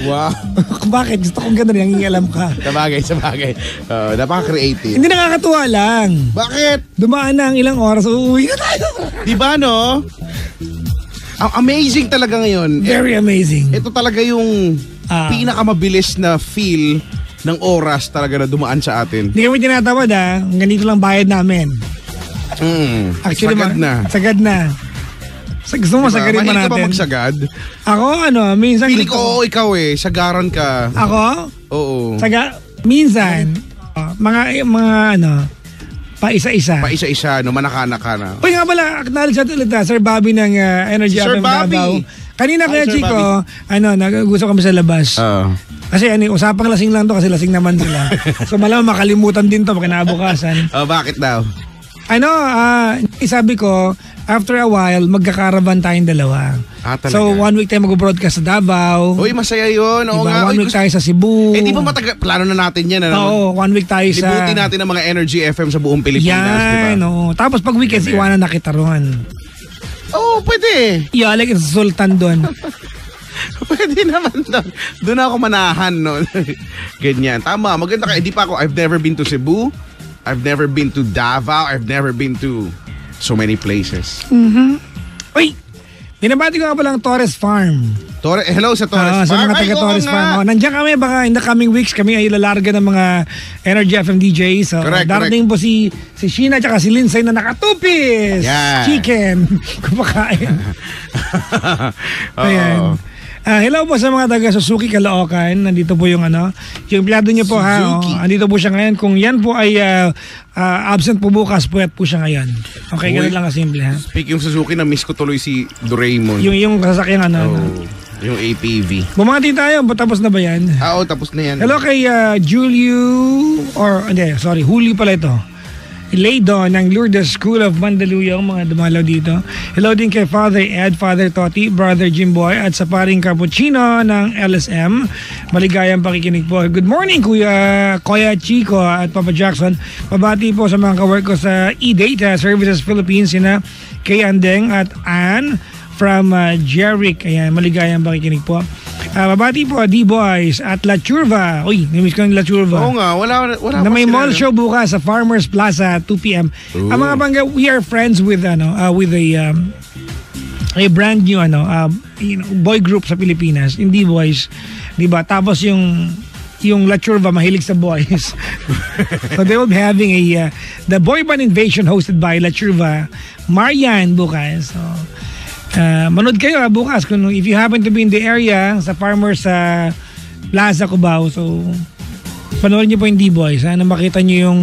Wow. Bakit? Gusto kong gano'n, nangingialam ka. Sabagay. Napaka-creative. Hindi nakakatuwa lang. Bakit? Dumaan na ang ilang oras, uuwi na tayo. Diba, no? Amazing talaga ngayon. Very amazing. Ito talaga yung pinakamabilis na feel ng oras talaga na dumaan sa atin. Hindi kami tinatawad ganito lang bayad namin. Actually, sagad na. Gusto mo sagadin pa natin? Mahilig ka ba magsagad? Ako, minsan. Pili ko, ikaw sagaran ka. Ako? Oo. Minsan, mga paisa-isa. Paisa-isa, manakanak ka na. Uy nga pala, acknowledge natin ulit Sir Bobby ng Energy FM Davao. Kanina kaya Chico, gusto kami sa labas. Kasi usapang lasing lang to kasi lasing naman sila. So malamang makalimutan din to kinabukasan. Bakit daw? Sabi ko, after a while, magkakaravan tayong dalawa. So 1 week tayo mag-broadcast sa Davao. Uy, masaya yun. Oo nga. 1 week tayo sa Cebu. Di ba plano na natin yan? Oo, 1 week tayo sa... Libutin natin ang mga Energy FM sa buong Pilipinas. Yan, oo. Tapos pag weekends, iwanan na kita ron. Oo, pwede. Like sa Sultan doon. Pwede naman doon. Doon ako manahan noon. Ganyan. Tama, maganda ka. Di pa ako, I've never been to Cebu. I've never been to Davao. I've never been to so many places. Uy, binabati ko nga palang Torres Farm. Hello sa Torres Farm. Sa mga taga Torres Farm. Nandiyan kami, baka in the coming weeks kami ay lalarga ng mga Energy FM DJs. So, darating po si Sheena at si Lindsay na nakatupis. Chicken. Kumakain. Ayan. Hello po sa mga taga Suzuki Caloocan. Nandito po yung yung empleyado niyo po andito po siya ngayon. Kung yan po ay absent po bukas, puyat po siya ngayon. Okay, ganun lang kasimple Speaking of Suzuki, na-miss ko tuloy si Doraemon. Yung sasakyan yung APV. Bumati tayo, tapos na ba yan? Oo, tapos na yan. Hello kay Huli pala ito. Laydon ng Lourdes School of Mandaluyong, mga dumalaw dito. Hello din kay Father Ed, Father Toti, Brother Jimboy at sa paring Cappuccino ng LSM. Maligayang pakikinig po. Good morning Kuya Chico at Papa Jackson. Pabati po sa mga kawork ko sa eData Services Philippines, sina kay Andeng at Ann from Jeric. Ayan, maligayang pakikinig po. Babati po, D-Boys at La Churva. Uy, namiss ko ng La Churva. Oo nga, wala na may mall show bukas sa Farmers Plaza, 2 p.m. Ang mga bangga, we are friends with a brand new boy group sa Pilipinas, yung D-Boys. Diba? Tapos yung La Churva, mahilig sa boys. So they will be having the boy band invasion hosted by La Churva, Marian bukas. So, manood kayo bukas if you happen to be in the area sa Farmers Plaza Cubao. So panoorin niyo po yung D-Boys na makita niyo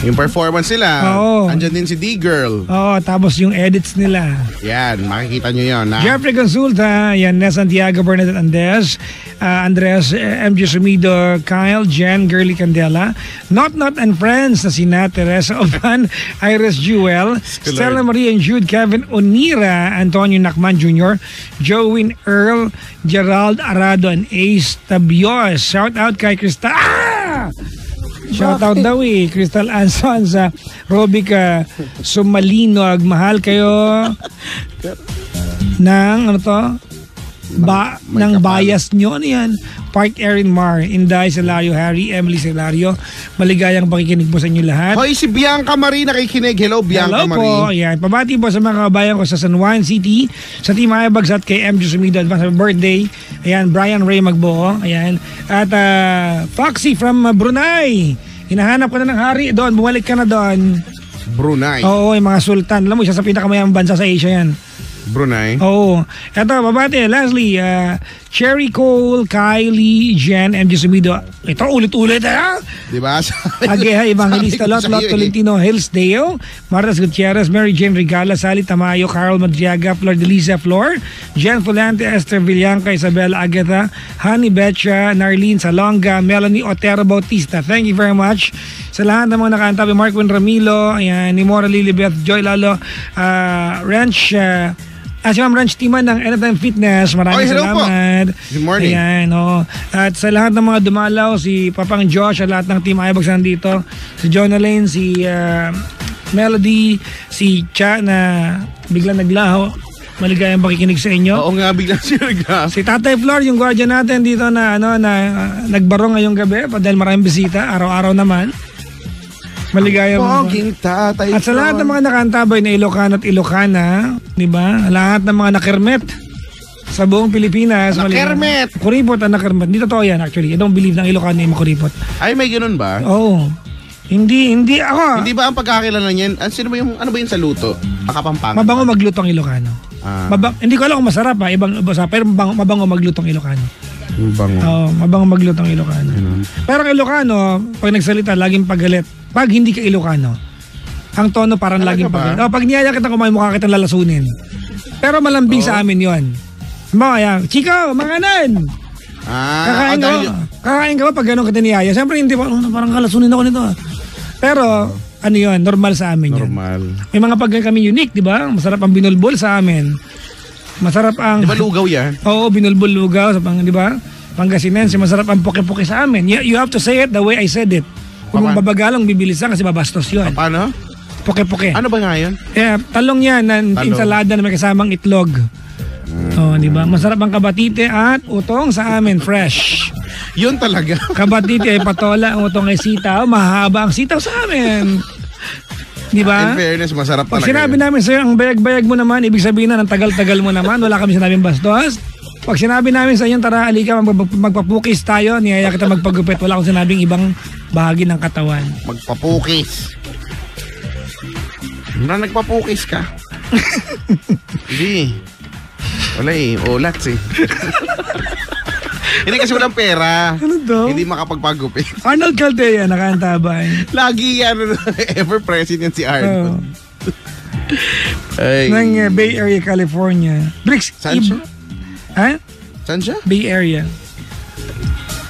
yung performance nila. Andyan din si D-Girl. Tapos yung edits nila. Yan, makikita nyo yun. Jeffrey Consulta, yan, Santiago, Bernadette Andres, Andres, MJ Sumido, Kyle, Jen, Girly Candela, Not and Friends na sina Teresa Oban, Iris Jewel, Stella Marie and Jude, Kevin Onira, Antonio Nakman Jr., Joewin Earl, Gerald Arado, and Ace Tabios. Shout out kay Krista. Shoutout daw Crystal Anson sa Robica Sumalinog. Mahal kayo ng ng bias nyo. Ano yan? Park Erin Mar, Inday Salario, Harry, Emily Salario. Maligayang pakikinig po sa inyo lahat. Hoy, si Bianca Marie nakikinig. Hello, Bianca Marie. Hello po. Ayan. Pabati po sa mga kabayan ko sa San Juan City, sa Team Ayabags at kay MJ Sumido. Advance birthday. Ayan, Brian Ray Magbuo. Ayan. At Foxy from Brunei. Hinahanap ka na ng hari doon. Bumalik ka na doon. Brunei? Oo, yung mga sultan. Alam mo, isa sa pinakamayamang bansa sa Asia yan. Brunei? Oo. Eto, babati. Lastly, Cherry Cole, Kylie, Jen, MJ Sumido. Ito, ulit-ulit Diba? Ageha Evangelista, Lot Tolentino, Hillsdale, Martas Gutierrez, Mary Jane Regala, Sally Tamayo, Carol Madriaga, Flor Delisa Flor, Jen Fulante, Esther Villanca, Isabella Agatha, Honey Betcha, Narlene Salonga, Melanie Otero Bautista. Thank you very much sa lahat ng mga nakaantabi. Marquin Ramilo, ayan, ni Mora Lilibeth, Joy Lalo, Ranch, si Ma'am Ranch Timan ng Anytime Fitness. Maraming salamat. Good morning. Ayan, At sa lahat ng mga dumalaw, si Papang Josh, at lahat ng Team Ayabags nandito, si Jonalyn, si Melody, si Cha na biglang naglaho. Maligayang pakikinig sa inyo. Oo nga, bigla siya Si Tatay Flor, yung guardian natin dito na nagbaro ngayong gabi dahil maraming bisita, araw-araw naman. Maligayang Poging Tatay At sa lahat ng mga nakantabay na Ilocano at Ilocana, di ba? Lahat ng mga nakirmet sa buong Pilipinas. Nakirmet! Kuripot ang nakirmet. Hindi totoo yan actually. I don't believe ng Ilocano yung makuripot. Ay, may ganun ba? Oo. Hindi ako. Hindi ba ang pagkakilala niyan? Ano ba yung sa luto? Kapampangan? Mabango magluto ang Ilocano. Hindi ko alam kung masarap ha. Pero mabango magluto ang Ilocano. Mabango. Oo, mabango magluto ang Ilocano. Pero ang Ilocano, pag nagsalita, laging pagalit. Pag hindi ka Ilocano, ang tono parang laging pagalit. Pag niyaya kita kumain, mukha kitang lalasunin. Pero malambing sa amin yon. Mga Chico, manganan! Kakain ka ba pag gano'n kita niyaya? Siyempre hindi pa, parang kalasunin ako nito. Pero, ano yun, normal sa amin yun. Normal. May mga pagkain kami unique, di ba? Masarap ang binulbol sa amin. Masarap ang... Di ba lugaw yan? Oo, binulbol lugaw, di ba? Pangasinense, masarap ang poke-poke sa amin. You have to say it the way I said it. Kung babagalang bibilisan kasi babastos yun. Paano? Poke-poke. Ano ba nga yun? Talong yan, insalada na may kasamang itlog. Di ba? Masarap ang kabatite at utong sa amin, fresh. Yun talaga. Kabatite ay patola, ang utong ay sitaw, mahaba ang sitaw sa amin. Di ba? In fairness, masarap Pag talaga. sinabi namin sa'yo, ang bayag-bayag mo naman, ibig sabihin na, ang tagal-tagal mo naman, wala kami sinabing bastos. Pag sinabi namin sa inyo, tara, alika, magpapukis tayo, niyaya kita magpagupit, wala akong sinabing ibang bahagi ng katawan. Magpapukis. Nagpapukis ka. Hindi. Wala ulats Hindi kasi walang pera. Ano daw? Hindi makapagpagupit. Arnold Caldea, nakaantabay. Lagi yan, ever president si Arnold. Ay. Ng Bay Area, California. Bricks. Saan siya? Ha? Saan siya? Bay Area.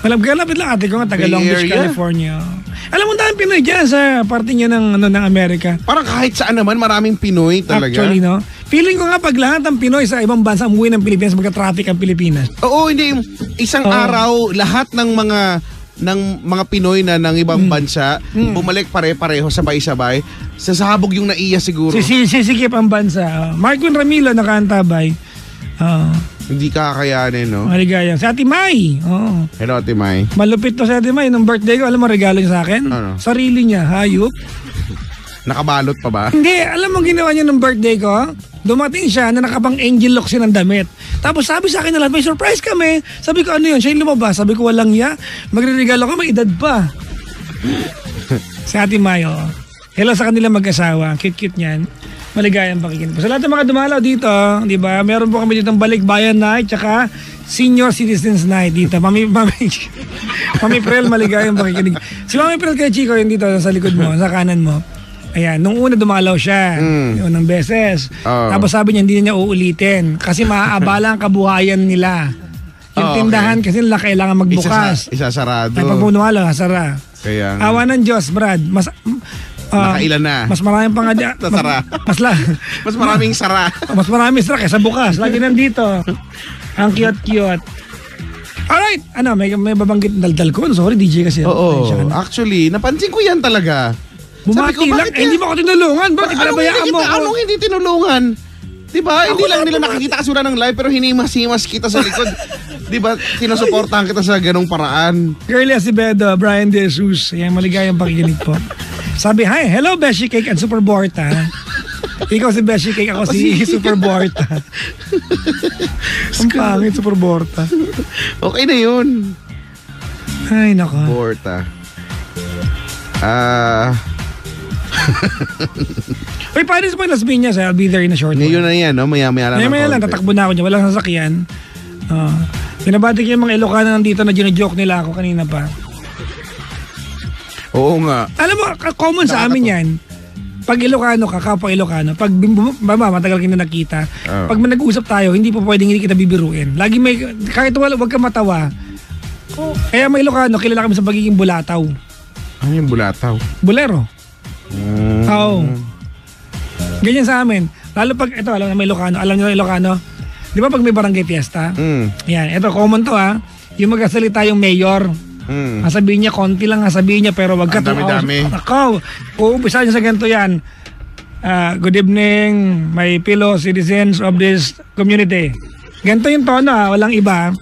Malapit lang ate ko nga, taga Long Beach, California. Alam mo, dahil Pinoy dyan sa parte niya ng Amerika. Parang kahit saan naman, maraming Pinoy talaga. Actually, no? Feeling ko nga pag lahat ng Pinoy sa ibang bansa umuwi ng Pilipinas, magka-traffic ang Pilipinas. Oo, hindi. Isang araw, lahat ng mga Pinoy na ng ibang bansa, bumalik pare-pareho, sabay-sabay. Sasabog yung naiya siguro. Sisikip ang bansa. Marquin Ramilo, nakaantabay. Hindi kakayanin, no? Maligaya. Si Ate May. Hello, Ate May. Malupit to si Ate May. Nung birthday ko, alam mo regalo niya sa akin? Ano? Sarili niya, hayop. Nakabalot pa ba? Hindi, alam mo ginawa niya nung birthday ko? Dumating siya na nakapang angel look siya ng damit. Tapos sabi sa akin na lahat, may surprise kami. Sabi ko, ano yun? Siya yung lumabas. Sabi ko, walang ya. Magre-regalo ka, may edad pa. Si Ate May, hello sa kanila mag-asawa. Cute-cute niyan. Maligayang pakikinig. Sa lahat ng mga dumalaw dito, di ba? Meron po kami dito ng Balikbayan Night tsaka Senior Citizens Night dito. Mami Prel, maligayang pakikinig. Si Mami Prel kay Chico yung dito sa likod mo, sa kanan mo. Ayan, nung una dumalaw siya, yung unang beses. Tapos sabi niya, hindi niya uulitin kasi maaabala ang kabuhayan nila. Yung tindahan kasi nila kailangan magbukas. Isasarado. Ay, pag dumalaw, sara. Kaya awa ng Diyos, Brad. nakailan na. Mas maraming pa nga dyan. Mas maraming sara. Mas maraming sara kaysa bukas. Lagi nandito. Ang cute-cute. Alright. Ano, may babanggit daldal ko. Sorry, DJ kasi. Oo. Actually, napansin ko yan talaga. Bumati lang. Hindi mo ako tinulungan. Bakit pinabayaan mo ako? Anong hindi tinulungan? Diba? Hindi lang nila nakikita kasi ng live pero hinimas-himas kita sa likod. Diba? Sinusuportahan kita sa ganong paraan. Girlie Acevedo, Brian De Jesus. Yan, maligayang pakikinig po. Sabi, hi, hello Beshi Cake and Super Borta. Ikaw si Beshi Cake, ako si Super Borta. Ang pangit, Super Borta. Okay na yun. Ay, nako. Borta. Uy, paano sa Las Piñas? I'll be there in a short while. Ngayon na yan, no? Maya-maya lang. Maya-maya lang, tatakbo na ako niya. Walang sasakyan. Pinabati ko yung mga Ilocano nandito na gino-joke nila ako kanina pa. Oo nga. Alam mo, common sa amin yan. Pag Ilocano ka, kapwa Ilocano, pag matagal kita nakita, pag nag-uusap tayo, hindi po pwedeng hindi kita bibiruin. Lagi may, kahit wag ka matawa. Kaya may Ilocano, kilala kami sa pagiging bulataw. Ano yung bulataw? Bulero. Oo. Ganyan sa amin. Lalo pag, ito, alam na may Ilocano. Alam nyo na Ilocano? Di ba pag may barangay fiesta? Yan, ito, common to ha. Yung magkasalita yung mayor. Sabihin niya, konti lang sabihin niya, pero wag ka dami-dami. Ako, uumpisa niya sa ganito yan. Good evening, my fellow citizens of this community. Ganito yung tono walang iba.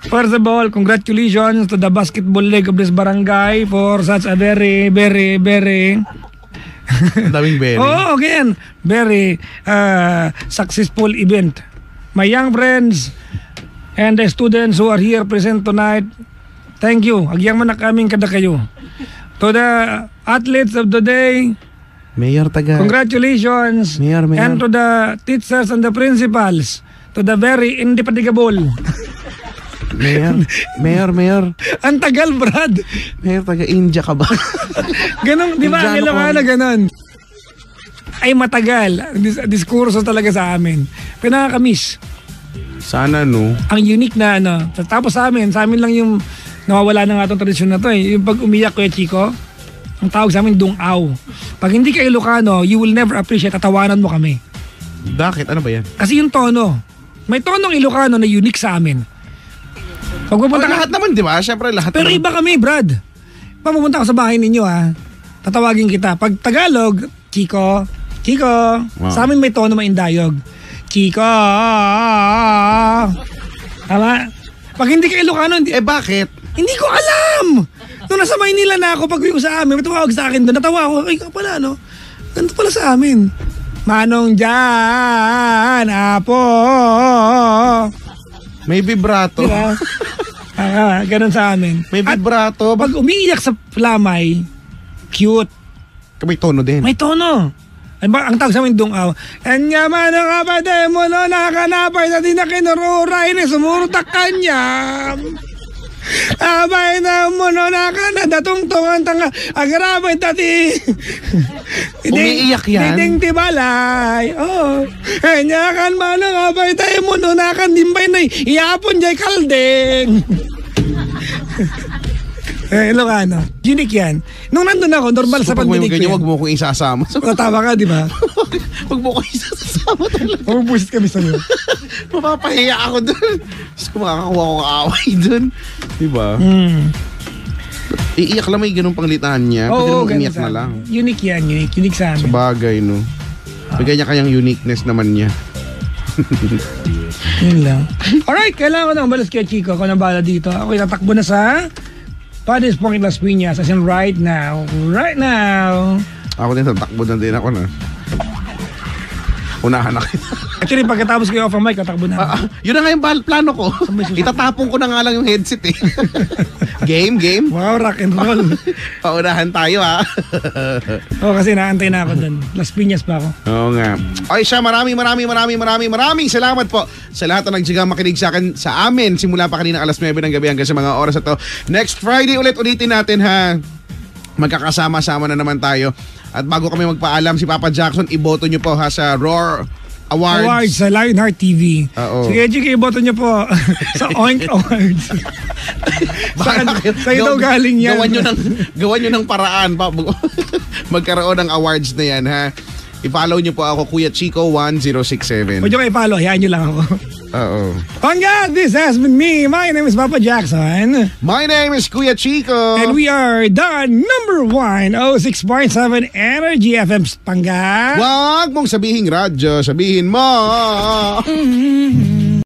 First of all, congratulations to the basketball league of this barangay for such a very Daming berry. again, very successful event. My young friends and the students who are here present tonight, thank you. Agyang man na kaming kada kayo. To the athletes of the day, Mayor taga. congratulations. Mayor. And to the teachers and the principals, to the very indefatigable. Mayor. Ang tagal, Brad. Mayor taga India ka ba? Ganon, di ba? Indiano Ilocano, ganon. Ay matagal. Diskurso talaga sa amin. Pero nakakamiss. Sana no. Ang unique na tapos sa amin lang yung nawawala na nga itong tradisyon na to Yung pag umiyak Kuya Chico, ang tawag sa amin dungaw. Pag hindi ka Ilocano, you will never appreciate, tatawanan mo kami. Bakit? Ano ba yan? Kasi yung tono. May tonong Ilocano na unique sa amin. Pag pupunta ka, lahat naman, di ba? Siyempre lahat pero naman. iba kami, Brad. Pag pupunta ka sa bahay ninyo tatawagin kita. Pag Tagalog, Chico. Wow. Sa amin may tono maindayog. Chico. Tama? Pag hindi ka Ilocano, Bakit? hindi ko alam. Nung nasa Maynila na ako, pag uwi ko sa amin, may tumawag sa akin doon. Natawa ako, ay ka pala, ganito pala sa amin. Manong dyan, apo. May vibrato. Diba? Ganun sa amin. May vibrato. Pag umiiyak sa lamay, cute. May tono din. May tono. Ang tawag sa amin dungaw. And yaman ang kapatid mo nakanapay sa dinakinururay ni sumurutak kanya. Abay na mo nakanadatung-tungan tanga agrabay tati. Umiiyak yan? Diding tibalay. Kanya kan manang abay tayo mo nakan dimbay na iapon jay kaldeng. Ilocano. Unique yan. Nung nandun ako, normal sa pandinig ko yan. Huwag mo kong isasama. Tama ka, di ba? Huwag mo kong isasama talaga. Mabubusit kami sa iyo. Mapapahiya ako dun. Gusto ko makakakuha ko kaaway dun. Di ba? Iiyak lang may ganung panglitaan niya. Pwede naman umiyak na lang. Unique yan, unique. Unique sa amin. Sabagay, no? May kanya-kanyang uniqueness naman niya. Yun lang. Alright, kailangan ko nang balas kay Chico. Ako nang bala dito. Ako tatakbo na sa Padres Point Las Piñas as in right now. Ako din, tatakbo na din ako na. Unahan na kita. Actually, pagkatapos ko yung off mic, tatakbo na. Yun na nga yung plano ko. Itatapon ko na nga lang yung headset Game? Wow, rock and roll. Paunahan tayo Kasi naantay na ako dun. Las Piñas pa ako. Oo nga. Okay siya, maraming salamat po sa lahat na nagsigang makinig sa akin, sa amin, simula pa kanina alas 9 ng gabi hanggang sa mga oras na to. Next Friday ulitin natin magkakasama-sama na naman tayo. At bago kami magpaalam, si Papa Jackson, iboto nyo po sa Roar Awards sa Lionheart TV. Sige, Gigi, iboto nyo po sa Oink Awards. Sa'yo daw galing yan. Gawan nyo ng paraan pa. Magkaroon ng awards na yan, I-follow nyo po ako, Kuya Chico 1067. Huwag nyo kayo i-follow, hayaan nyo lang ako. Hanggang, this has been me. My name is Papa Jackson. My name is Kuya Chico. And we are the number 106.7 Energy FM Panga. Wag mong sabihin radyo, sabihin mo.